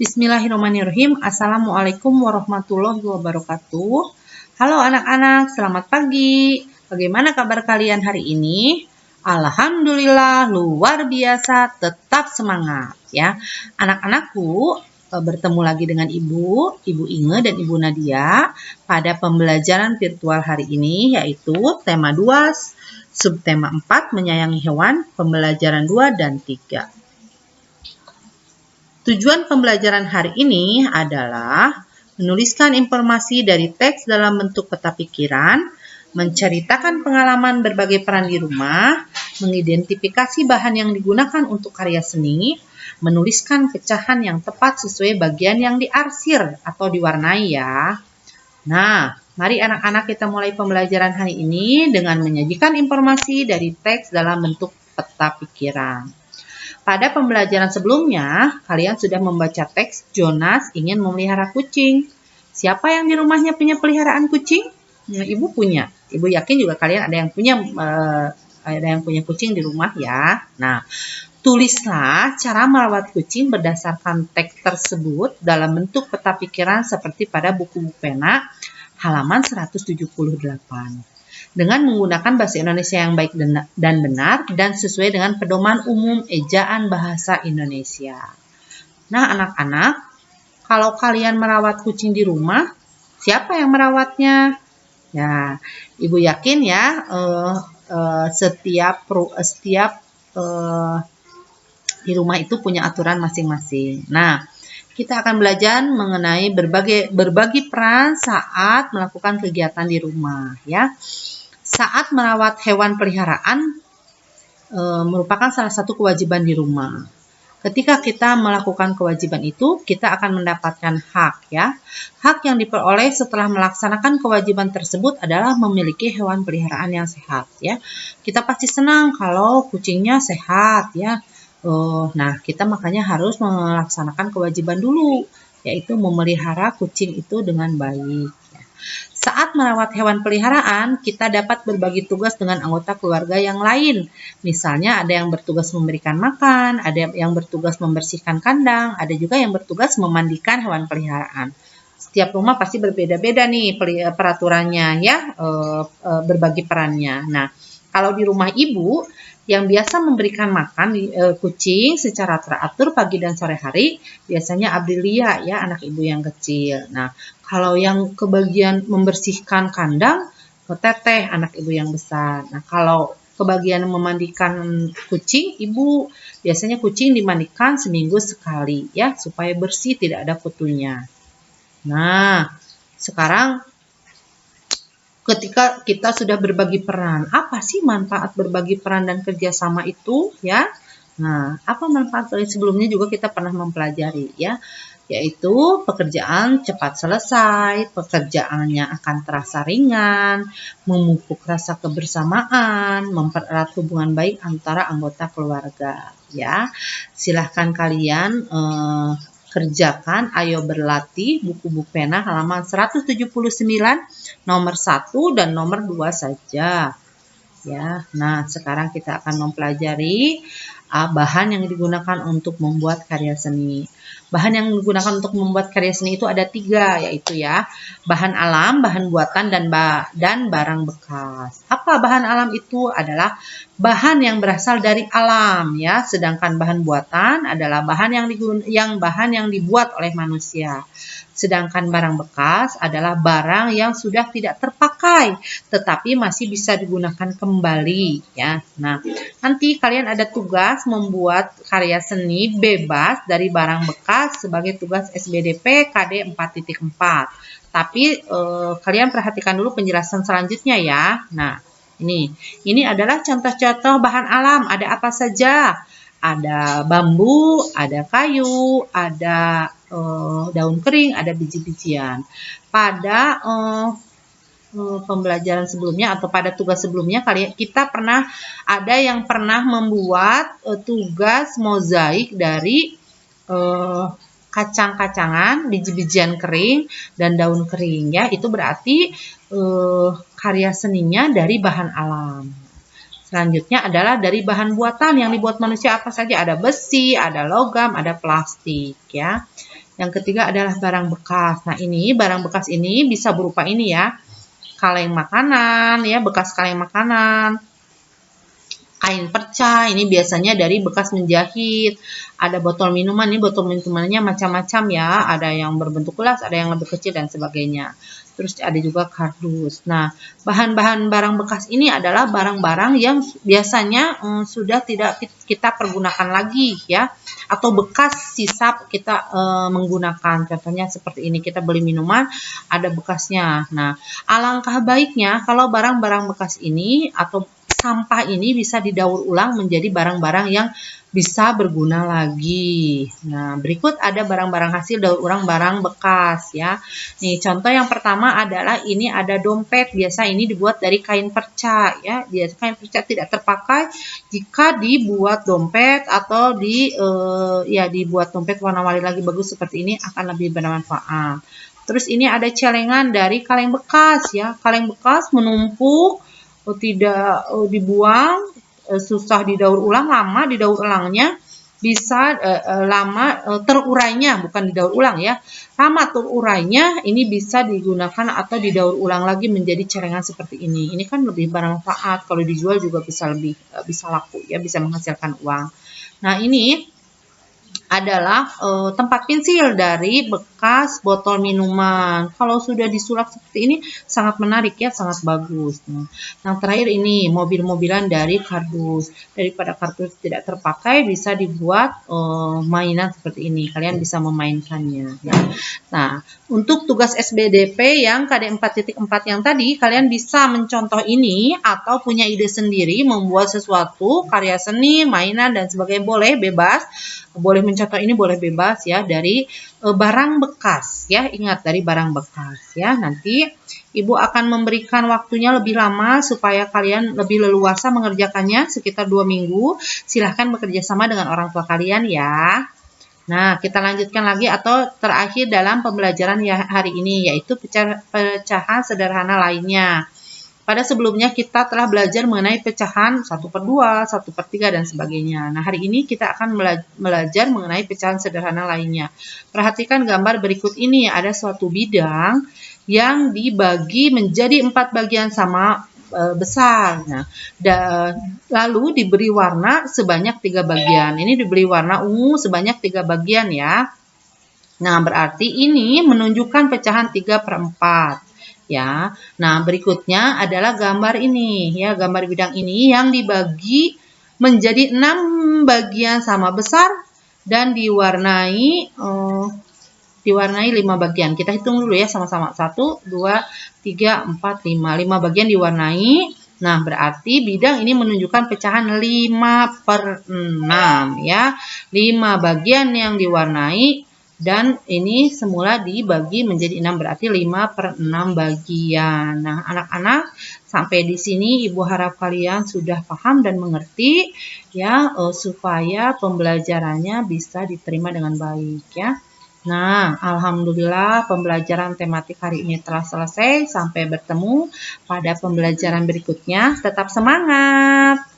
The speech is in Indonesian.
Bismillahirrahmanirrahim. Assalamualaikum warahmatullahi wabarakatuh. Halo anak-anak, selamat pagi. Bagaimana kabar kalian hari ini? Alhamdulillah, luar biasa, tetap semangat ya. Anak-anakku, bertemu lagi dengan Ibu Inge dan Ibu Nadia pada pembelajaran virtual hari ini, yaitu tema 2, subtema 4, menyayangi hewan, pembelajaran 2 dan 3. Tujuan pembelajaran hari ini adalah menuliskan informasi dari teks dalam bentuk peta pikiran, menceritakan pengalaman berbagai peran di rumah, mengidentifikasi bahan yang digunakan untuk karya seni, menuliskan pecahan yang tepat sesuai bagian yang diarsir atau diwarnai ya. Nah, mari anak-anak kita mulai pembelajaran hari ini dengan menyajikan informasi dari teks dalam bentuk peta pikiran. Pada pembelajaran sebelumnya, kalian sudah membaca teks Jonas ingin memelihara kucing. Siapa yang di rumahnya punya peliharaan kucing? Ya, Ibu punya. Ibu yakin juga kalian ada yang punya kucing di rumah ya. Nah, tulislah cara merawat kucing berdasarkan teks tersebut dalam bentuk peta pikiran seperti pada buku pena halaman 178. Dengan menggunakan bahasa Indonesia yang baik dan benar dan sesuai dengan pedoman umum ejaan bahasa Indonesia. Nah, anak-anak, kalau kalian merawat kucing di rumah, siapa yang merawatnya? Ya, Ibu yakin ya, setiap di rumah itu punya aturan masing-masing. Nah, kita akan belajar mengenai berbagi peran saat melakukan kegiatan di rumah ya. Saat merawat hewan peliharaan merupakan salah satu kewajiban di rumah. Ketika kita melakukan kewajiban itu, kita akan mendapatkan hak ya. Hak yang diperoleh setelah melaksanakan kewajiban tersebut adalah memiliki hewan peliharaan yang sehat ya. Kita pasti senang kalau kucingnya sehat ya. Nah, kita makanya harus melaksanakan kewajiban dulu, yaitu memelihara kucing itu dengan baik. Saat merawat hewan peliharaan, kita dapat berbagi tugas dengan anggota keluarga yang lain. Misalnya ada yang bertugas memberikan makan, ada yang bertugas membersihkan kandang, ada juga yang bertugas memandikan hewan peliharaan. Setiap rumah pasti berbeda-beda nih peraturannya ya, berbagi perannya. Nah, kalau di rumah ibu yang biasa memberikan makan kucing secara teratur pagi dan sore hari, biasanya Aprilia ya, anak ibu yang kecil. Nah, kalau yang kebagian membersihkan kandang, Teteh, anak ibu yang besar. Nah, kalau kebagian memandikan kucing, ibu biasanya kucing dimandikan seminggu sekali ya, supaya bersih tidak ada kutunya. Nah, sekarang ketika kita sudah berbagi peran, apa sih manfaat berbagi peran dan kerjasama itu ya? Nah, apa manfaat sebelumnya juga kita pernah mempelajari ya, yaitu pekerjaan cepat selesai, pekerjaannya akan terasa ringan, memupuk rasa kebersamaan, mempererat hubungan baik antara anggota keluarga ya. Silahkan kalian kerjakan, ayo berlatih buku pena halaman 179 nomor 1 dan nomor 2 saja. Ya, nah sekarang kita akan mempelajari bahan yang digunakan untuk membuat karya seni. Bahan yang digunakan untuk membuat karya seni itu ada 3, yaitu ya, bahan alam, bahan buatan, dan barang bekas. Apa bahan alam itu? Adalah bahan yang berasal dari alam ya, sedangkan bahan buatan adalah bahan yang dibuat oleh manusia. Sedangkan barang bekas adalah barang yang sudah tidak terpakai, tetapi masih bisa digunakan kembali ya. Nah, nanti kalian ada tugas membuat karya seni bebas dari barang bekas sebagai tugas SBDP KD 4.4. Tapi kalian perhatikan dulu penjelasan selanjutnya ya. Nah, ini adalah contoh-contoh bahan alam. Ada apa saja? Ada bambu, ada kayu, ada daun kering, ada biji-bijian. Pada pembelajaran sebelumnya atau pada tugas sebelumnya kita ada yang pernah membuat tugas mozaik dari kacang-kacangan, biji-bijian kering dan daun kering ya. Itu berarti karya seninya dari bahan alam. Selanjutnya adalah dari bahan buatan yang dibuat manusia apa saja. Ada besi, ada logam, ada plastik ya. Yang ketiga adalah barang bekas. Nah, ini barang bekas ini bisa berupa ini ya. Kaleng makanan ya, bekas kaleng makanan. Kain perca, ini biasanya dari bekas menjahit. Ada botol minuman, ini botol minumannya macam-macam ya. Ada yang berbentuk gelas, ada yang lebih kecil dan sebagainya. Terus ada juga kardus. Nah, bahan-bahan barang bekas ini adalah barang-barang yang biasanya sudah tidak kita pergunakan lagi ya. Atau bekas sisa kita menggunakan. Contohnya seperti ini, kita beli minuman, ada bekasnya. Nah, alangkah baiknya kalau barang-barang bekas ini atau sampah ini bisa didaur ulang menjadi barang-barang yang bisa berguna lagi. Nah, berikut ada barang-barang hasil daur ulang barang bekas ya. Nih, contoh yang pertama adalah ini ada dompet. Biasa ini dibuat dari kain perca ya. Biasa kain perca tidak terpakai jika dibuat dompet atau dibuat dompet warna-warni lagi bagus seperti ini akan lebih bermanfaat. Terus ini ada celengan dari kaleng bekas ya. Kaleng bekas menumpuk, tidak dibuang, susah didaur ulang, lama didaur ulangnya, bisa lama terurainya, bukan didaur ulang ya, lama terurainya, ini bisa digunakan atau didaur ulang lagi menjadi celengan seperti ini. Ini kan lebih bermanfaat, kalau dijual juga bisa lebih bisa laku ya, bisa menghasilkan uang. Nah, ini adalah tempat pensil dari bekas botol minuman. Kalau sudah disulap seperti ini sangat menarik ya, sangat bagus. Nah, yang terakhir ini mobil-mobilan dari kardus. Daripada kardus tidak terpakai bisa dibuat mainan seperti ini. Kalian bisa memainkannya. Ya. Nah, untuk tugas SBDP yang KD 4.4 yang tadi, kalian bisa mencontoh ini atau punya ide sendiri membuat sesuatu, karya seni, mainan dan sebagainya, boleh bebas. Boleh mencontoh ini, boleh bebas ya, dari barang bekas ya. Ingat, dari barang bekas ya. Nanti Ibu akan memberikan waktunya lebih lama supaya kalian lebih leluasa mengerjakannya, sekitar 2 minggu. Silahkan bekerja sama dengan orang tua kalian ya. Nah, kita lanjutkan lagi atau terakhir dalam pembelajaran ya hari ini, yaitu pecahan sederhana lainnya. Pada sebelumnya kita telah belajar mengenai pecahan 1/2, 1/3, dan sebagainya. Nah, hari ini kita akan belajar mengenai pecahan sederhana lainnya. Perhatikan gambar berikut ini, ada suatu bidang yang dibagi menjadi 4 bagian sama besar. Nah, lalu diberi warna sebanyak 3 bagian. Ini diberi warna ungu sebanyak 3 bagian ya. Nah, berarti ini menunjukkan pecahan 3/4. Ya, nah berikutnya adalah gambar ini ya, gambar bidang ini yang dibagi menjadi 6 bagian sama besar dan diwarnai 5 bagian. Kita hitung dulu ya sama-sama. 1, 2, 3, 4, 5. 5 bagian diwarnai. Nah, berarti bidang ini menunjukkan pecahan 5/6 ya. 5 bagian yang diwarnai. Dan ini semula dibagi menjadi 6, berarti 5/6 bagian. Nah, anak-anak, sampai di sini Ibu harap kalian sudah paham dan mengerti ya, supaya pembelajarannya bisa diterima dengan baik ya. Nah, alhamdulillah pembelajaran tematik hari ini telah selesai. Sampai bertemu pada pembelajaran berikutnya. Tetap semangat!